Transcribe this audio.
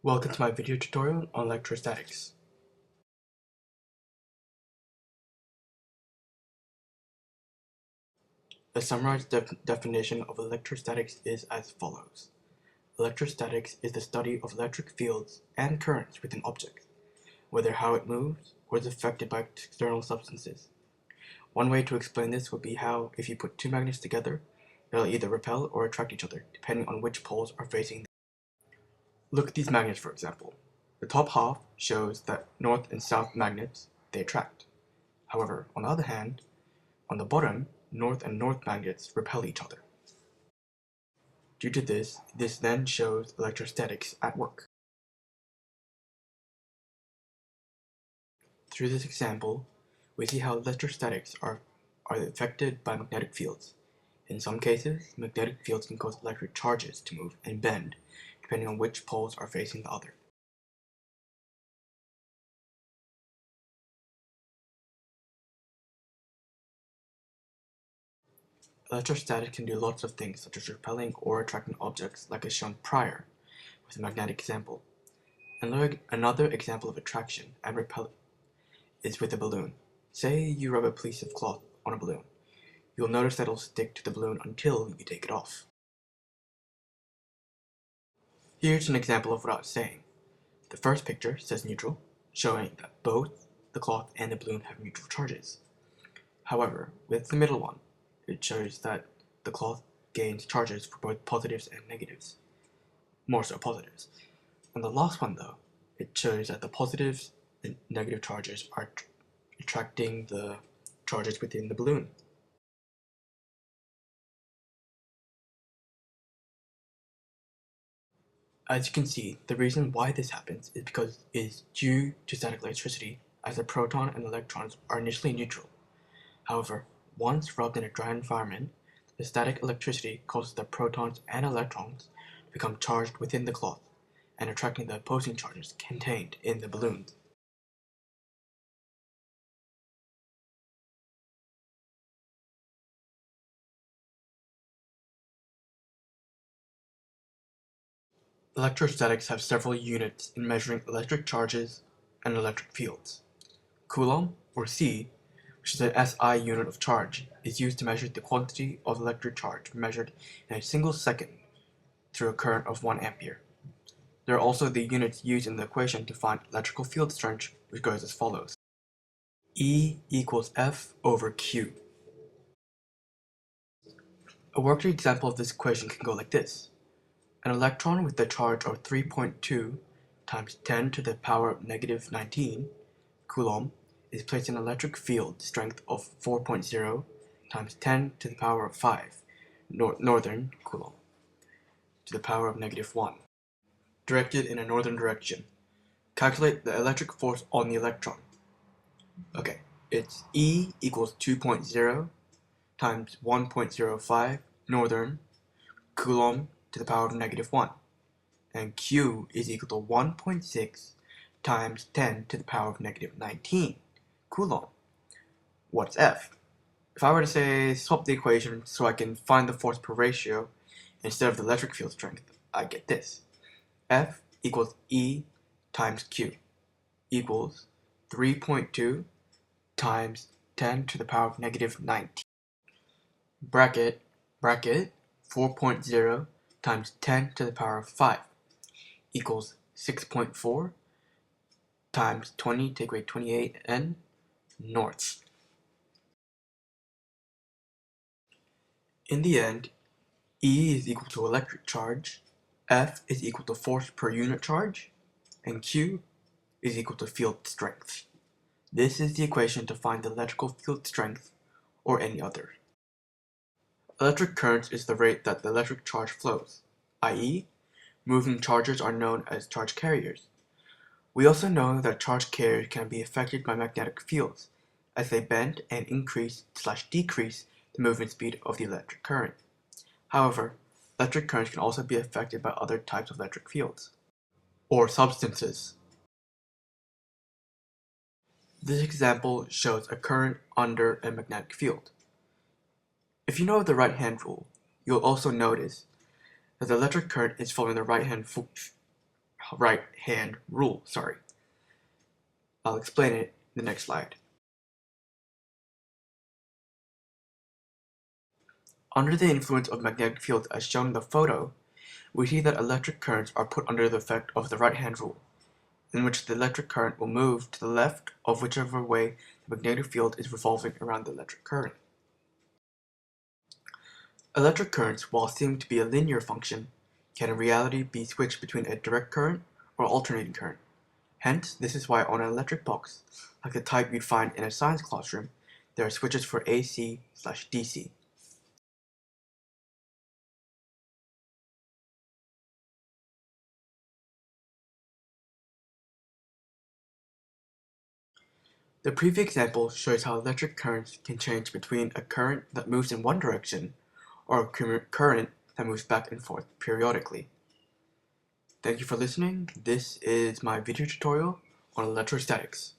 Welcome to my video tutorial on electrostatics. A summarized definition of electrostatics is as follows. Electrostatics is the study of electric fields and currents within objects, whether how it moves or is affected by external substances. One way to explain this would be how, if you put two magnets together, they'll either repel or attract each other, depending on which poles are facing them. Look at these magnets, for example. The top half shows that north and south magnets, they attract. However, on the other hand, on the bottom, north and north magnets repel each other. Due to this then shows electrostatics at work. Through this example, we see how electrostatics are affected by magnetic fields. In some cases, magnetic fields can cause electric charges to move and bend, depending on which poles are facing the other. Electrostatics can do lots of things, such as repelling or attracting objects, like as shown prior with the magnetic example. Another example of attraction and repelling is with a balloon. Say you rub a piece of cloth on a balloon. You'll notice that it'll stick to the balloon until you take it off. Here's an example of what I was saying. The first picture says neutral, showing that both the cloth and the balloon have neutral charges. However, with the middle one, it shows that the cloth gains charges for both positives and negatives. More so positives. On the last one though, it shows that the positives and negative charges are attracting the charges within the balloon. As you can see, the reason why this happens is because it is due to static electricity, as the proton and electrons are initially neutral. However, once rubbed in a dry environment, the static electricity causes the protons and electrons to become charged within the cloth and attracting the opposing charges contained in the balloons. Electrostatics have several units in measuring electric charges and electric fields. Coulomb, or C, which is the SI unit of charge, is used to measure the quantity of electric charge measured in a single second through a current of 1 ampere. There are also the units used in the equation to find electrical field strength, which goes as follows. E equals F over Q. A working example of this equation can go like this. An electron with a charge of 3.2 times 10 to the power of negative 19 Coulomb is placed in an electric field strength of 4.0 times 10 to the power of 5 northern Coulomb to the power of negative 1, directed in a northern direction. Calculate the electric force on the electron. Okay, it's E equals 2.0 times 1.05 northern Coulomb to the power of negative 1, and Q is equal to 1.6 times 10 to the power of negative 19 Coulomb. What's F? If I were to say swap the equation so I can find the force per ratio instead of the electric field strength, I get this. F equals E times Q equals 3.2 times 10 to the power of negative 19. Bracket 4.0 times 10 to the power of 5 equals 6.4 times 20, take away 28, and north. In the end, E is equal to electric charge, F is equal to force per unit charge, and Q is equal to field strength. This is the equation to find the electrical field strength or any other. Electric current is the rate that the electric charge flows, i.e., moving charges are known as charge carriers. We also know that charge carriers can be affected by magnetic fields, as they bend and increase/decrease the movement speed of the electric current. However, electric currents can also be affected by other types of electric fields, or substances. This example shows a current under a magnetic field. If you know the right-hand rule, you'll also notice that the electric current is following the right-hand right-hand rule, sorry. I'll explain it in the next slide. Under the influence of magnetic fields as shown in the photo, we see that electric currents are put under the effect of the right-hand rule, in which the electric current will move to the left of whichever way the magnetic field is revolving around the electric current. Electric currents, while seeming to be a linear function, can in reality be switched between a direct current or alternating current. Hence, this is why on an electric box, like the type you'd find in a science classroom, there are switches for AC/DC. The previous example shows how electric currents can change between a current that moves in one direction or a current that moves back and forth periodically. Thank you for listening. This is my video tutorial on electrostatics.